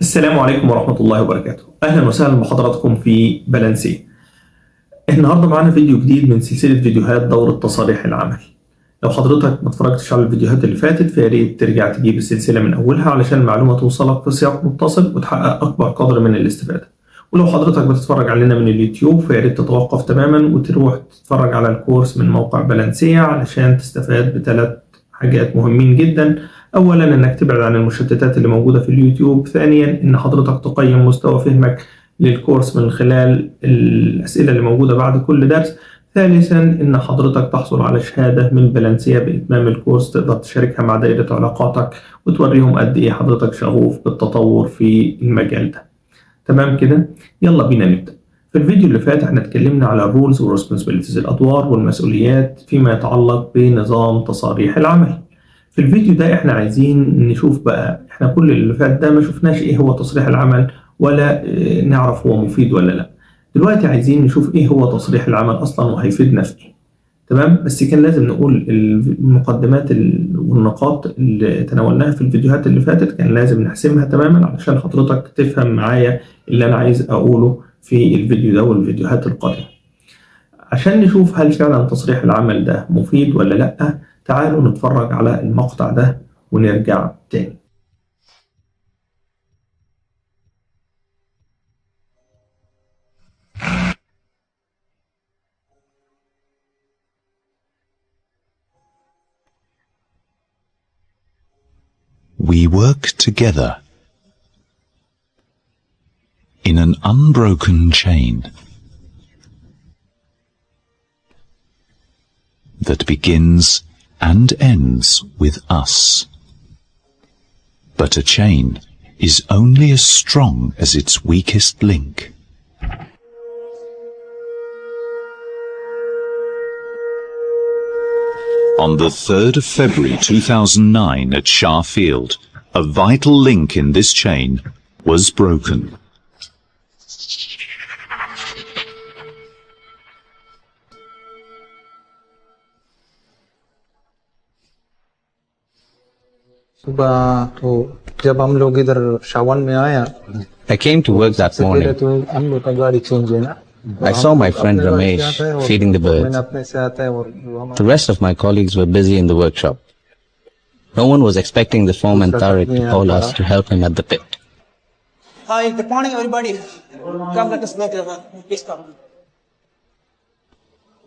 السلام عليكم ورحمة الله وبركاته. أهلا وسهلا بحضراتكم في بلانسي. النهاردة معانا فيديو جديد من سلسلة فيديوهات دورة تصاريح العمل. لو حضرتك ما اتفرجتش على الفيديوهات اللي فاتت فيا ريت ترجع تجيب السلسلة من أولها علشان المعلومة توصلك في سياق متصل وتحقق أكبر قدر من الاستفادة. ولو حضرتك بتتفرج علينا من اليوتيوب فيا ريت تتوقف تماما وتروح تتفرج على الكورس من موقع بلانسية علشان تستفاد بثلاث حاجات مهمين جدا. أولا إنك تبعد عن المشتتات اللي موجودة في اليوتيوب. ثانيا إن حضرتك تقيم مستوى فهمك للكورس من خلال الأسئلة اللي موجودة بعد كل درس. ثالثا إن حضرتك تحصل على شهادة من بلانسية بإتمام الكورس تقدر تشاركها مع دائرة علاقاتك وتوريهم قد إيه حضرتك شغوف بالتطور في المجال ده. تمام كده؟ يلا بينا نبدأ. في الفيديو اللي فات احنا اتكلمنا على الرولز والريسبونسبيلتيز، الأدوار والمسؤوليات فيما يتعلق بنظام تصاريح العمل. في الفيديو ده احنا عايزين نشوف بقى، احنا كل اللي فات ده ما شفناش ايه هو تصريح العمل ولا نعرف هو مفيد ولا لا. دلوقتي عايزين نشوف ايه هو تصريح العمل اصلا وهيفيدنا في ايه. تمام، بس كان لازم نقول المقدمات والنقاط اللي تناولناها في الفيديوهات اللي فاتت كان لازم نحسمها تماما علشان حضرتك تفهم معايا اللي انا عايز اقوله في الفيديو ده والفيديوهات القادمة. عشان نشوف هل فعلا تصريح العمل ده مفيد ولا لأ، تعالوا نتفرج على المقطع ده ونرجع تاني. We work together in an unbroken chain that begins and ends with us. But a chain is only as strong as its weakest link. On the 3rd of February 2009 at Shah Field, a vital link in this chain was broken. सुबह तो जब हम लोग इधर शावन में आया I came to work that सबसे पहले morning. तो हम लोग का गाड़ी चेंज है ना I saw my friend Ramesh feeding the birds. मैंने अपने से आता है और जो हमारा The rest of my colleagues were busy in the workshop. No one was expecting the foreman Tariq to call us to help him at the pit. Hi, good morning, everybody. Come, let us make please come.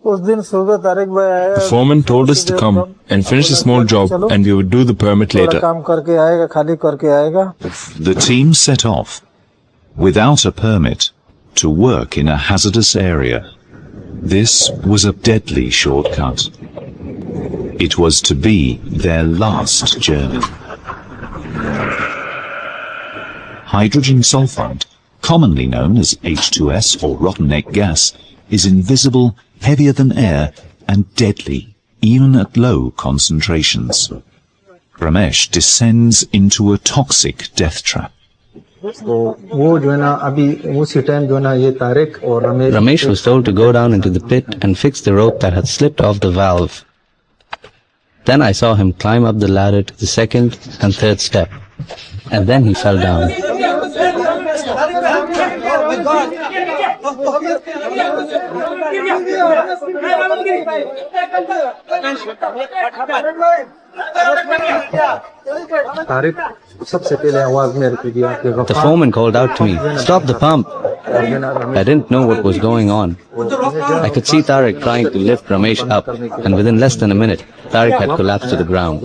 उस दिन सुबह तारिक भाई आया The foreman told us to come and finish a small job and we would do the permit थोड़ा later. काम करके आएगा खाली करके आएगा The team set off, without a permit, to work in a hazardous area. This was a deadly shortcut. It was to be their last journey. Hydrogen sulfide, commonly known as H2S or rotten egg gas, is invisible, heavier than air, and deadly, even at low concentrations. Ramesh descends into a toxic death trap. तो वो जो है ना अभी उसी टाइम जो है ना ये तारिक और Ramesh was told to go down into the pit and fix the rope that had slipped off the valve. Then I saw him climb up the ladder to the second and third step, and then he fell down. Tariq सबसे पहले आवाज मेरे को दिया कि The foreman called out to me, "Stop the pump!" I didn't know what was going on. I could see Tariq trying to lift Ramesh up, and within less than a minute, Tariq had collapsed to the ground.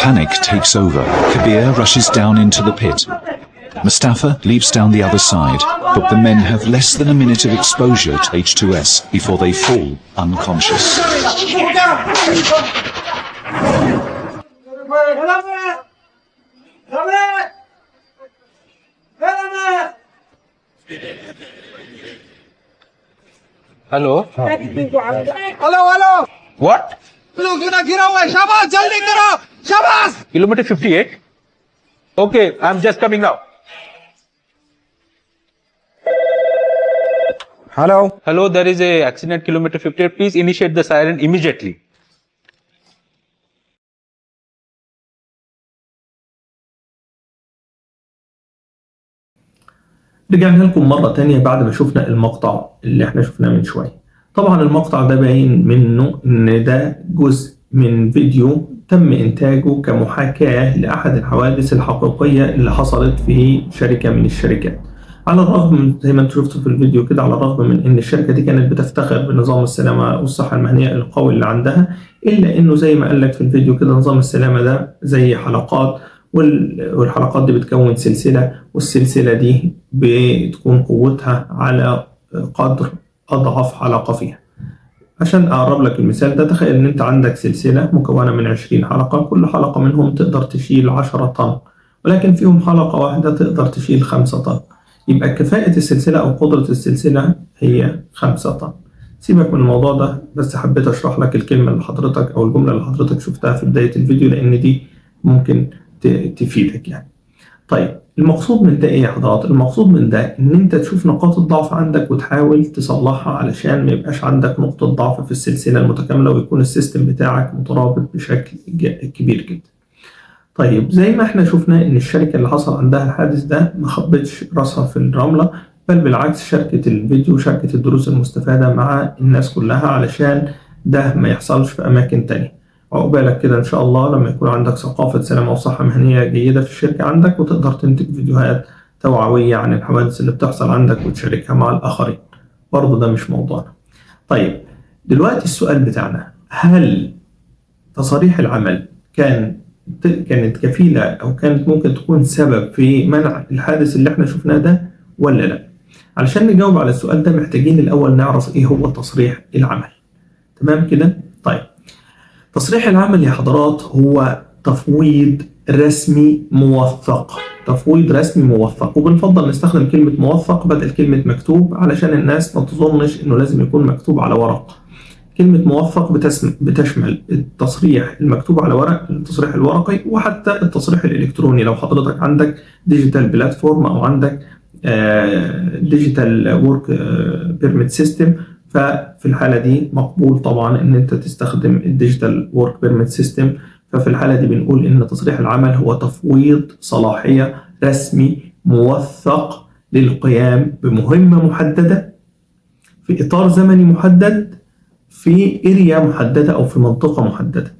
Panic takes over. Kabir rushes down into the pit. Mustafa leaps down the other side, but the men have less than a minute of exposure to H2S before they fall unconscious. Hello hello hello What? लोग गिरा गिरा हुआ है, शाबाश, जल्दी करो, शाबाश. Kilometer 58? Okay, I'm just coming now. Hello. Hello, there is a accident at kilometer 58. Please initiate the siren immediately. رجعنا لكم مرة تانية بعد ما شفنا المقطع اللي احنا شفناه من شوية. طبعا المقطع ده باين منه ان ده جزء من فيديو تم انتاجه كمحاكاة لأحد الحوادث الحقيقية اللي حصلت في شركة من الشركات. على الرغم من زي ما انتم شفتوا في الفيديو كده، على الرغم من ان الشركة دي كانت بتفتخر بنظام السلامة والصحة المهنية القوي اللي عندها، الا انه زي ما قال لك في الفيديو كده نظام السلامة ده زي حلقات، والحلقات دي بتكون سلسلة، والسلسلة دي بتكون قوتها على قدر أضعف حلقة فيها. عشان أقرب لك المثال ده، تخيل إن أنت عندك سلسلة مكونة من 20 حلقة، كل حلقة منهم تقدر تشيل 10 طن، ولكن فيهم حلقة واحدة تقدر تشيل 5 طن. يبقى كفاءة السلسلة أو قدرة السلسلة هي 5 طن. سيبك من الموضوع ده، بس حبيت أشرح لك الكلمة اللي حضرتك أو الجملة اللي حضرتك شفتها في بداية الفيديو، لأن دي ممكن تفيدك يعني. طيب المقصود من ده ايه يا حضرات؟ المقصود من ده ان انت تشوف نقاط الضعف عندك وتحاول تصلحها علشان ما يبقاش عندك نقطة ضعف في السلسلة المتكاملة، ويكون السيستم بتاعك مترابط بشكل كبير جدا. طيب زي ما احنا شفنا ان الشركة اللي حصل عندها الحادث ده ما خبتش راسها في الرملة، بل بالعكس شاركت الفيديو وشاركت الدروس المستفادة مع الناس كلها علشان ده ما يحصلش في اماكن تانية. عقبالك كده إن شاء الله لما يكون عندك ثقافة سلامة وصحة مهنية جيدة في الشركة عندك، وتقدر تنتج فيديوهات توعوية عن الحوادث اللي بتحصل عندك وتشاركها مع الآخرين. برضه ده مش موضوعنا. طيب دلوقتي السؤال بتاعنا، هل تصاريح العمل كانت كفيلة أو كانت ممكن تكون سبب في منع الحادث اللي احنا شفناه ده ولا لا؟ علشان نجاوب على السؤال ده محتاجين الأول نعرف إيه هو تصريح العمل. تمام كده؟ طيب تصريح العمل يا حضرات هو تفويض رسمي موثق. تفويض رسمي موثق، وبنفضل نستخدم كلمة موثق بدل كلمة مكتوب علشان الناس ما تظنش انه لازم يكون مكتوب على ورق. كلمة موثق بتشمل التصريح المكتوب على ورق، التصريح الورقي، وحتى التصريح الإلكتروني. لو حضرتك عندك ديجيتال بلاتفورم أو عندك ديجيتال ورك بيرميت سيستم، ففي الحالة دي مقبول طبعا ان انت تستخدم الديجيتال ورك بيرميت سيستم. ففي الحالة دي بنقول ان تصريح العمل هو تفويض صلاحية رسمي موثق للقيام بمهمة محددة في إطار زمني محدد في اريا محددة أو في منطقة محددة.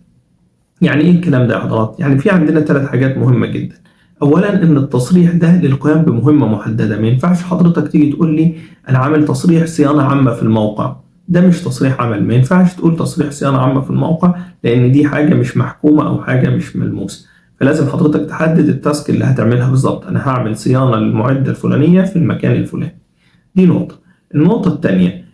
يعني إيه الكلام ده يا حضرات؟ يعني في عندنا 3 حاجات مهمة جدا. أولا إن التصريح ده للقيام بمهمة محددة. ما ينفعش حضرتك تيجي تقول لي أنا عامل تصريح صيانة عامة في الموقع، ده مش تصريح عمل. ما ينفعش تقول تصريح صيانة عامة في الموقع، لأن دي حاجة مش محكومة أو حاجة مش ملموسة. فلازم حضرتك تحدد التاسك اللي هتعملها بالظبط. أنا هعمل صيانة للمعدة الفلانية في المكان الفلاني. دي نقطة. النقطة الثانية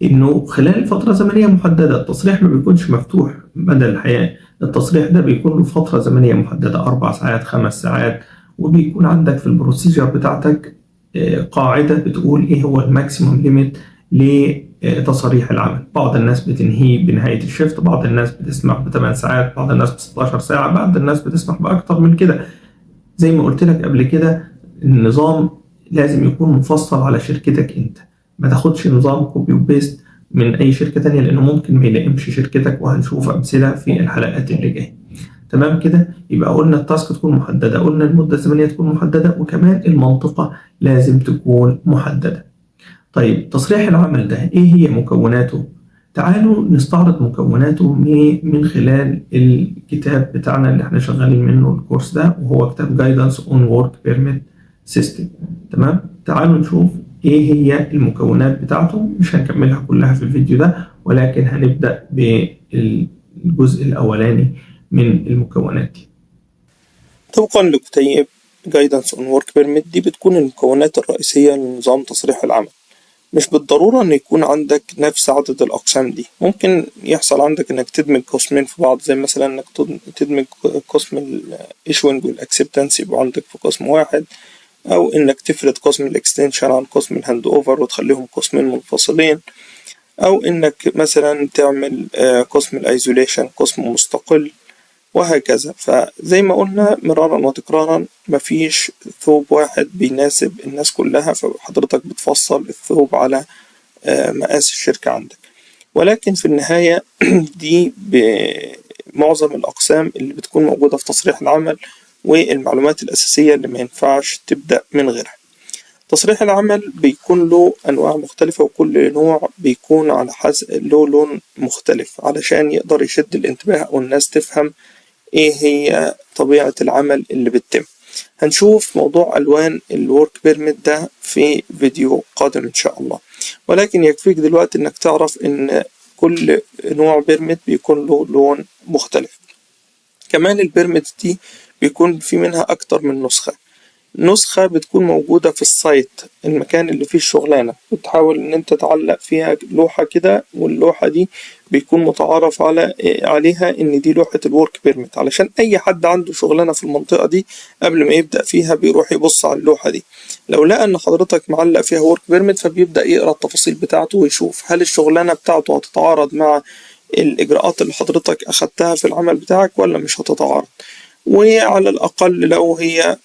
إنه خلال فترة زمنية محددة. التصريح ما بيكونش مفتوح مدى الحياة، التصريح ده بيكون له فترة زمنية محددة، 4 ساعات 5 ساعات، وبيكون عندك في البروسيجر بتاعتك قاعدة بتقول إيه هو الماكسيموم ليميت لتصاريح العمل. بعض الناس بتنهيه بنهاية الشفت، بعض الناس بتسمح ب8 ساعات، بعض الناس ب16 ساعة، بعض الناس بتسمح بأكتر من كده. زي ما قلت لك قبل كده، النظام لازم يكون مفصل على شركتك أنت. ما تاخدش نظام كوبي وبيست من أي شركة تانية، لأنه ممكن ما يلائمش شركتك، وهنشوف أمثلة في الحلقات اللي جاية. تمام كده؟ يبقى قلنا التاسك تكون محددة، قلنا المدة الزمنية تكون محددة، وكمان المنطقة لازم تكون محددة. طيب تصريح العمل ده إيه هي مكوناته؟ تعالوا نستعرض مكوناته من خلال الكتاب بتاعنا اللي احنا شغالين منه الكورس ده، وهو كتاب Guidance on Work Permit System. تمام؟ تعالوا نشوف ايه هي المكونات بتاعته. مش هنكملها كلها في الفيديو ده، ولكن هنبدأ بالجزء الأولاني من المكونات دي. طبقا لكتيب Guidance on Work Permit، دي بتكون المكونات الرئيسية لنظام تصريح العمل. مش بالضرورة ان يكون عندك نفس عدد الاقسام دي، ممكن يحصل عندك انك تدمج قسمين في بعض، زي مثلا انك تدمج قسم الايشوينج والاكسبتنس يبقى عندك في قسم واحد، او انك تفرد قسم الاكستنشن عن قسم الهاند اوفر وتخليهم قسمين منفصلين، او انك مثلا تعمل قسم الايزوليشن قسم مستقل، وهكذا. فزي ما قلنا مرارا وتكرارا، مفيش ثوب واحد بيناسب الناس كلها، فحضرتك بتفصل الثوب على مقاس الشركة عندك. ولكن في النهاية دي بمعظم الأقسام اللي بتكون موجودة في تصريح العمل، والمعلومات الأساسية اللي ما ينفعش تبدأ من غيرها. تصريح العمل بيكون له أنواع مختلفة، وكل نوع بيكون على حسب له لون مختلف علشان يقدر يشد الانتباه أو الناس تفهم إيه هي طبيعة العمل اللي بتتم. هنشوف موضوع ألوان الورك بيرميت ده في فيديو قادم إن شاء الله، ولكن يكفيك دلوقتي إنك تعرف إن كل نوع بيرميت بيكون له لون مختلف. كمان البيرميت دي بيكون في منها أكتر من نسخة بتكون موجودة في السايت، المكان اللي فيه الشغلانة، بتحاول إن أنت تعلق فيها لوحة كده، واللوحة دي بيكون متعارف عليها إن دي لوحة الورك بيرميت، علشان أي حد عنده شغلانة في المنطقة دي قبل ما يبدأ فيها بيروح يبص على اللوحة دي. لو لقى إن حضرتك معلق فيها ورك بيرميت فبيبدأ يقرأ التفاصيل بتاعته ويشوف هل الشغلانة بتاعته هتتعارض مع الإجراءات اللي حضرتك أخدتها في العمل بتاعك ولا مش هتتعارض. وعلى الأقل لو هي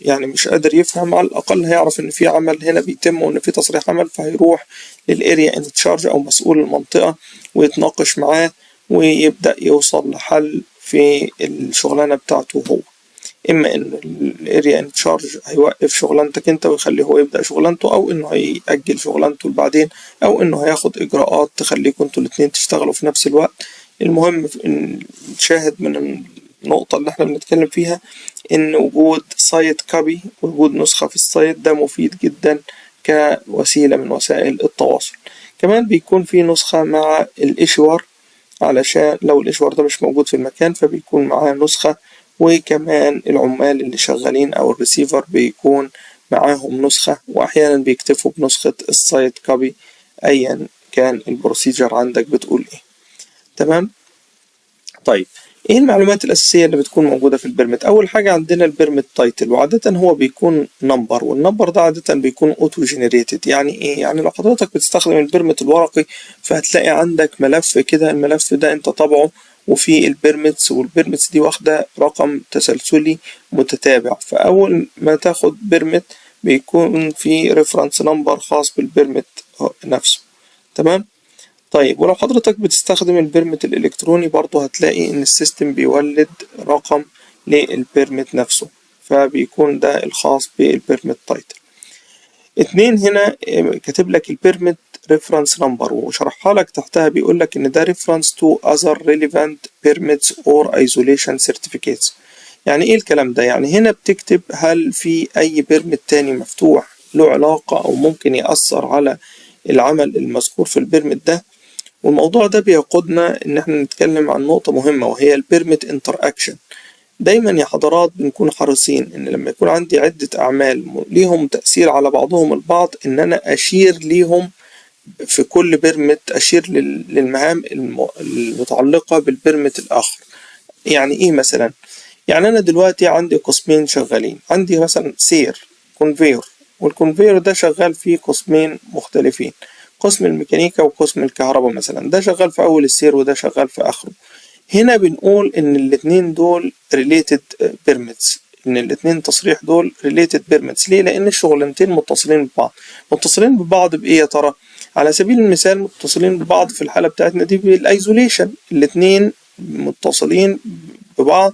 يعني مش قادر يفهم، على الأقل هيعرف إن في عمل هنا بيتم وإن في تصريح عمل، فهيروح للإريا إن تشارج أو مسؤول المنطقة ويتناقش معاه ويبدأ يوصل لحل في الشغلانة بتاعته هو. إما إن الإريا إن تشارج هيوقف شغلانتك أنت ويخليه هو يبدأ شغلانته، أو إنه هيأجل شغلانته لبعدين، أو إنه هياخد إجراءات تخليكم أنتوا الاتنين تشتغلوا في نفس الوقت. المهم إن نشاهد من النقطة اللي احنا بنتكلم فيها إن وجود سايت كوبي، وجود نسخة في السايت ده مفيد جدا كوسيلة من وسائل التواصل. كمان بيكون في نسخة مع الإشوار، علشان لو الإشوار ده مش موجود في المكان فبيكون معاه نسخة، وكمان العمال اللي شغالين أو الريسيفر بيكون معاهم نسخة، وأحيانا بيكتفوا بنسخة السايت كوبي أيا كان البروسيجر عندك بتقول إيه. تمام؟ طيب ايه المعلومات الاساسيه اللي بتكون موجوده في البيرميت؟ اول حاجه عندنا البيرميت تايتل، وعاده هو بيكون نمبر، والنمبر ده عاده بيكون اوتو جينيريتد. يعني ايه؟ يعني لو حضرتك بتستخدم البيرميت الورقي فهتلاقي عندك ملف كده، الملف ده انت طبعه وفيه البيرميتس، والبيرميتس دي واخده رقم تسلسلي متتابع، فاول ما تاخد بيرميت بيكون في ريفرنس نمبر خاص بالبيرميت نفسه. تمام؟ طيب ولو حضرتك بتستخدم البيرميت الإلكتروني برضه هتلاقي إن السيستم بيولد رقم للبيرميت نفسه، فبيكون ده الخاص بالبيرميت تايتل. اتنين هنا كاتب لك البيرميت ريفرنس نمبر، وشرحها لك تحتها بيقول لك إن ده ريفرنس تو other relevant permits or isolation certificates. يعني إيه الكلام ده؟ يعني هنا بتكتب هل في أي بيرميت تاني مفتوح له علاقة أو ممكن يأثر على العمل المذكور في البيرميت ده. والموضوع ده بيقودنا إن احنا نتكلم عن نقطة مهمة، وهي البيرميت انتر اكشن. دايما يا حضرات بنكون حريصين إن لما يكون عندي عدة أعمال ليهم تأثير على بعضهم البعض إن أنا أشير ليهم في كل بيرميت، أشير للمهام المتعلقة بالبيرميت الآخر. يعني إيه مثلا؟ يعني أنا دلوقتي عندي قسمين شغالين، عندي مثلا سير كونفير، والكونفير ده شغال فيه قسمين مختلفين، قسم الميكانيكا وقسم الكهرباء مثلا، ده شغال في أول السير وده شغال في آخره. هنا بنقول إن الاتنين دول related permits، إن الاتنين تصريح دول related permits. ليه؟ لأن الشغلانتين متصلين ببعض. متصلين ببعض بإيه يا ترى؟ على سبيل المثال متصلين ببعض في الحالة بتاعتنا دي بالايزوليشن، الاتنين متصلين ببعض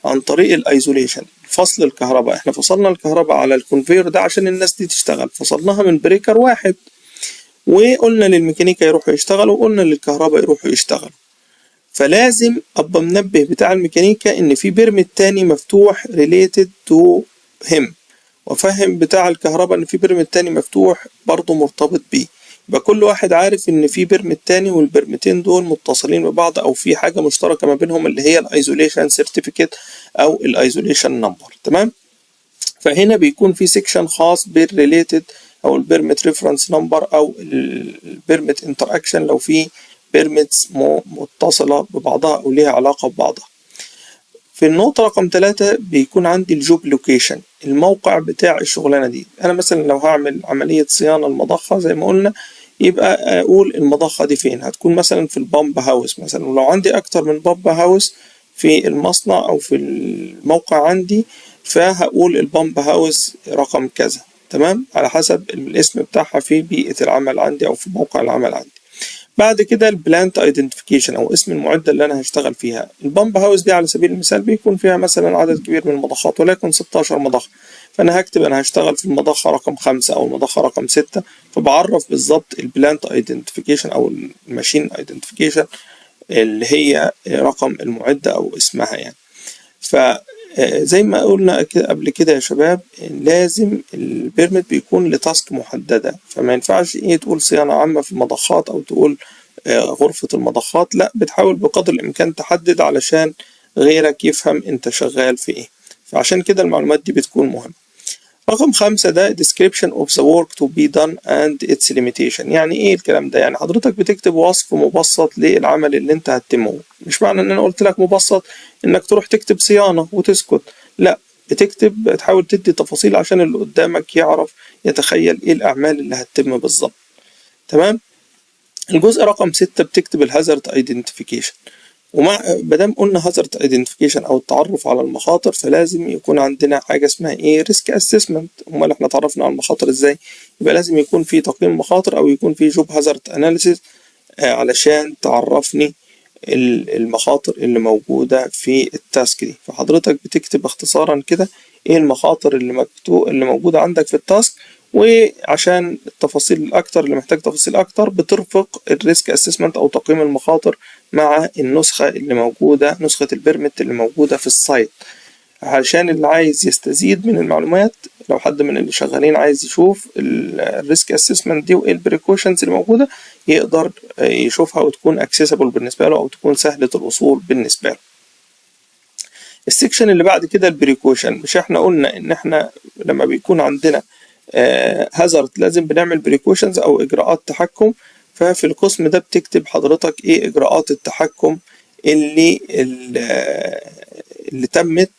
عن طريق الايزوليشن. فصل الكهرباء، احنا فصلنا الكهرباء على الكونفير ده عشان الناس دي تشتغل، فصلناها من بريكر واحد، وقلنا للميكانيكا يروحوا يشتغلوا وقلنا للكهرباء يروحوا يشتغلوا. فلازم أبقى منبه بتاع الميكانيكا إن في بيرميت تاني مفتوح related to him، وفهم بتاع الكهرباء إن في بيرميت تاني مفتوح برضه مرتبط بيه. يبقى كل واحد عارف إن في بيرميت تاني والبيرميتين دول متصلين ببعض أو في حاجة مشتركة ما بينهم اللي هي الايزوليشن سيرتيفيكيت أو الايزوليشن نمبر. تمام؟ فهنا بيكون في سيكشن خاص بالريليتد أو البيرميت ريفرنس نمبر أو البيرميت انتر اكشن لو في بيرميتس متصلة ببعضها أو ليها علاقة ببعضها. في النقطة رقم 3 بيكون عندي الجوب لوكيشن، الموقع بتاع الشغلانة دي. أنا مثلا لو هعمل عملية صيانة المضخة زي ما قلنا، يبقى أقول المضخة دي فين، هتكون مثلا في البامب هاوس مثلا، ولو عندي أكتر من بامب هاوس في المصنع أو في الموقع عندي فهقول البامب هاوس رقم كذا. تمام؟ على حسب الاسم بتاعها في بيئة العمل عندي أو في موقع العمل عندي. بعد كده البلانت ايدنتيفيكيشن او اسم المعدة اللي انا هشتغل فيها. البامب هاوس دي على سبيل المثال بيكون فيها مثلا عدد كبير من المضخات ولكن 16 مضخة، فأنا هكتب أنا هشتغل في المضخة رقم 5 أو المضخة رقم 6، فبعرف بالظبط البلانت ايدنتيفيكيشن أو الماشين ايدنتيفيكيشن اللي هي رقم المعدة أو اسمها يعني. فزي ما قلنا قبل كده يا شباب، لازم البيرمت بيكون لتاسك محددة، فما ينفعش تقول صيانة عامة في المضخات أو تقول غرفة المضخات، لا، بتحاول بقدر الإمكان تحدد علشان غيرك يفهم أنت شغال في إيه، فعشان كده المعلومات دي بتكون مهمة. رقم 5 ده description of the work to be done and its limitation. يعني ايه الكلام ده؟ يعني حضرتك بتكتب وصف مبسط للعمل اللي انت هتتمه. مش معنى ان انا قلت لك مبسط انك تروح تكتب صيانة وتسكت، لا، بتكتب، تحاول تدي تفاصيل عشان اللي قدامك يعرف يتخيل ايه الاعمال اللي هتتم بالظبط. تمام؟ الجزء رقم 6 بتكتب الهازارد ايدنتيفيكيشن. ومع مادام قلنا هازارد ايدنتيفيكيشن او التعرف على المخاطر، فلازم يكون عندنا حاجه اسمها ايه؟ ريسك اسسمنت. امال احنا تعرفنا على المخاطر ازاي؟ يبقى لازم يكون في تقييم مخاطر او يكون في جوب هازارد اناليسيس علشان تعرفني المخاطر اللي موجوده في التاسك دي. فحضرتك بتكتب اختصارا كده ايه المخاطر اللي موجوده عندك في التاسك، وعشان التفاصيل الأكتر اللي محتاج تفاصيل أكتر بترفق الريسك أسسمنت أو تقييم المخاطر مع النسخة اللي موجودة، نسخة البيرمت اللي موجودة في السايت، علشان اللي عايز يستزيد من المعلومات، لو حد من اللي شغالين عايز يشوف الريسك أسسمنت دي وإيه البريكوشنز اللي موجودة، يقدر يشوفها وتكون أكسسبل بالنسبة له أو تكون سهلة الوصول بالنسبة له. السكشن اللي بعد كده البريكوشن. مش احنا قلنا إن احنا لما بيكون عندنا هازارد لازم بنعمل بريكوشنز او اجراءات تحكم؟ ففي القسم ده بتكتب حضرتك ايه اجراءات التحكم اللي تمت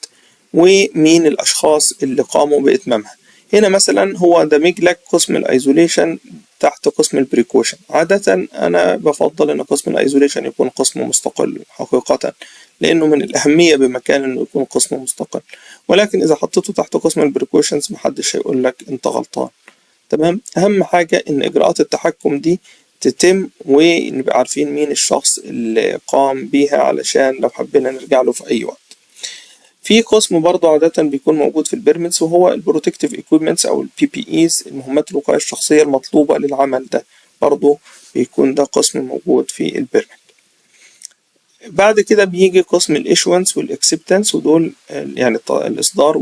ومين الاشخاص اللي قاموا باتمامها. هنا مثلا هو دمج لك قسم الايزوليشن تحت قسم البريكوشن. عادة انا بفضل ان قسم الايزوليشن يكون قسم مستقل حقيقة، لانه من الاهمية بمكان انه يكون قسم مستقل، ولكن اذا حطيته تحت قسم البريكوشنز محدش هيقول لك انت غلطان. تمام؟ اهم حاجة ان اجراءات التحكم دي تتم ونبقى عارفين مين الشخص اللي قام بيها علشان لو حبينا نرجع له في اي وقت. في قسم برضه عادة بيكون موجود في البيرمتس وهو البروتكتيف ايكويبمنتس او PPEs، المهمات الوقائية الشخصية المطلوبة للعمل ده، برضه بيكون ده قسم موجود في البيرمت. بعد كده بيجي قسم الإيشوانس والإكسبتنس، ودول يعني الإصدار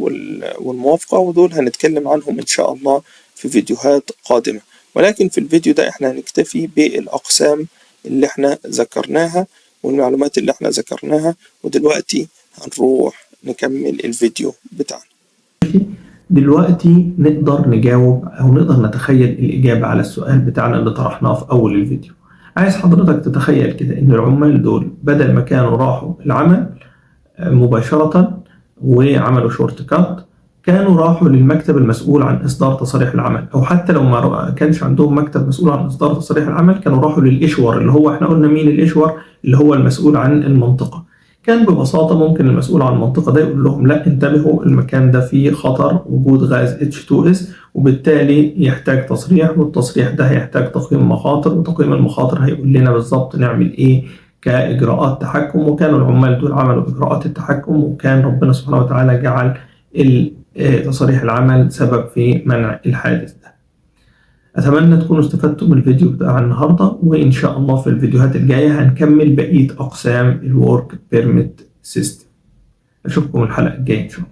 والموافقة، ودول هنتكلم عنهم إن شاء الله في فيديوهات قادمة، ولكن في الفيديو ده إحنا هنكتفي بالأقسام اللي إحنا ذكرناها والمعلومات اللي إحنا ذكرناها، ودلوقتي هنروح نكمل الفيديو بتاعنا. دلوقتي نقدر نجاوب أو نقدر نتخيل الإجابة على السؤال بتاعنا اللي طرحناه في أول الفيديو. عايز حضرتك تتخيل كده إن العمال دول بدل ما كانوا راحوا العمل مباشرة وعملوا شورت كات، كانوا راحوا للمكتب المسؤول عن إصدار تصاريح العمل، أو حتى لو ما كانش عندهم مكتب مسؤول عن إصدار تصاريح العمل كانوا راحوا للإشور، اللي هو إحنا قلنا مين الإشور؟ اللي هو المسؤول عن المنطقة. كان ببساطة ممكن المسؤول عن المنطقة ده يقول لهم لا، انتبهوا، المكان ده فيه خطر وجود غاز H2S، وبالتالي يحتاج تصريح، والتصريح ده هيحتاج تقييم مخاطر، وتقييم المخاطر هيقول لنا بالظبط نعمل ايه كإجراءات تحكم. وكانوا العمال دول عملوا إجراءات التحكم، وكان ربنا سبحانه وتعالى جعل تصاريح العمل سبب في منع الحادث ده. أتمنى تكونوا استفدتم من الفيديو بتاع النهاردة، وإن شاء الله في الفيديوهات الجاية هنكمل بقية أقسام الورك بيرميت سيستم. أشوفكم الحلقة الجاية إن شاء الله.